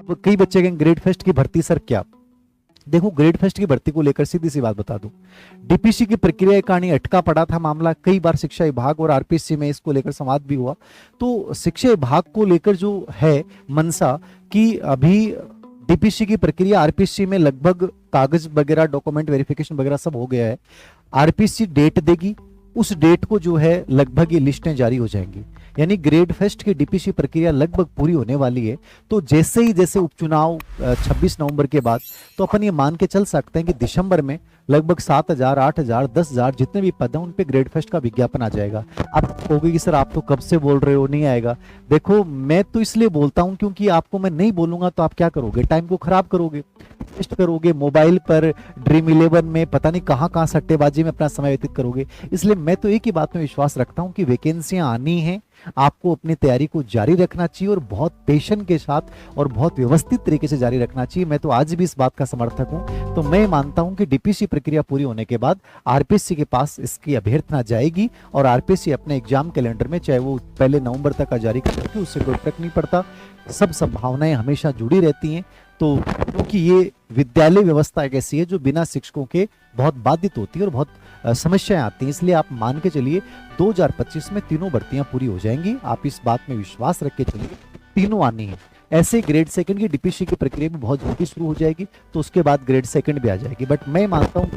अब कई बच्चे कहेंगे ग्रेड फेस्ट की भर्ती सर क्या? देखो, ग्रेड फेस्ट की भर्ती को लेकर सीधी सी बात बता दूं, डीपीसी की प्रक्रिया का कहानी अटका पड़ा था मामला, कई बार शिक्षा विभाग और आरपीएससी में इसको लेकर संवाद भी हुआ। तो शिक्षा विभाग को लेकर जो है मनसा कि अभी डीपीसी की प्रक्रिया आरपीएससी में लगभग कागज वगैरह डॉक्यूमेंट वेरिफिकेशन वगैरह सब हो गया है। आरपीएससी डेट देगी, उस डेट को जो है लगभग ये लिस्टें जारी हो जाएंगी, यानी ग्रेड फेस्ट की डीपीसी प्रक्रिया लगभग पूरी होने वाली है। तो जैसे ही जैसे उपचुनाव 26 नवंबर के बाद, तो अपन ये मान के चल सकते हैं कि दिसंबर में लगभग 7,000, 8,000, 10,000 जितने भी पद हैं उन पे ग्रेड फेस्ट का विज्ञापन आ जाएगा। आप कहोगे कि सर आप तो कब से बोल रहे हो नहीं आएगा। देखो, मैं तो इसलिए बोलता हूं क्योंकि आपको मैं नहीं बोलूंगा तो आप क्या करोगे, टाइम को खराब करोगे, वेस्ट करोगे, मोबाइल पर ड्रीम 11 में पता नहीं कहां कहां सट्टेबाजी में अपना समय व्यतीत करोगे। इसलिए मैं तो एक ही बात में विश्वास रखता हूं कि वैकेंसियां आनी है, आपको अपनी तैयारी को जारी रखना चाहिए और बहुत पेशेंस के साथ और बहुत व्यवस्थित तरीके से जारी रखना चाहिए। मैं तो आज भी इस बात का समर्थक हूं। तो मैं मानता हूं कि डीपीसी प्रक्रिया पूरी होने के बाद आरपीएससी के पास इसकी अभ्यर्थना जाएगी और आरपीएससी अपने एग्जाम कैलेंडर में, चाहे वो पहले नवंबर तक का जारी कर सके, उससे कोई फर्क नहीं पड़ता, सब संभावनाएं हमेशा जुड़ी रहती हैं। तो क्योंकि ये विद्यालय व्यवस्था एक ऐसी है जो बिना शिक्षकों के बहुत बाधित होती है और बहुत समस्याएं आती हैं, इसलिए आप मान के चलिए 2025 में तीनों भर्तियां पूरी हो जाएंगी। आप इस बात में विश्वास रख के चलिए, तीनों आनी है। ऐसे ग्रेड सेकंड की डीपीसी की प्रक्रिया भी बहुत जल्दी शुरू हो जाएगी, तो उसके बाद ग्रेड सेकंड भी आ जाएगी, बट मैं मानता हूँ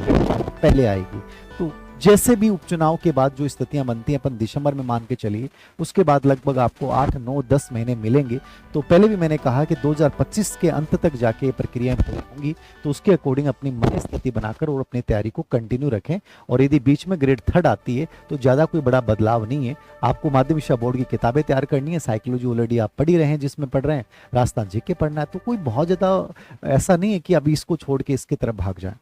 पहले आएगी। तो जैसे भी उपचुनाव के बाद जो स्थितियां बनती हैं, अपन दिसंबर में मान के चलिए, उसके बाद लगभग आपको 8, 9, 10 महीने मिलेंगे। तो पहले भी मैंने कहा कि 2025 के अंत तक जाके प्रक्रियाएं पूरी होंगी, तो उसके अकॉर्डिंग अपनी मन स्थिति बनाकर और अपनी तैयारी को कंटिन्यू रखें। और यदि बीच में ग्रेड थर्ड आती है तो ज़्यादा कोई बड़ा बदलाव नहीं है। आपको माध्यमिक शिक्षा बोर्ड की किताबें तैयार करनी है, साइकोलॉजी ऑलरेडी आप पढ़ी रहे हैं जिसमें पढ़ रहे हैं, राजस्थान जीके पढ़ना है, तो कोई बहुत ज़्यादा ऐसा नहीं है कि अभी इसको छोड़ के इसकी तरफ भाग जाए।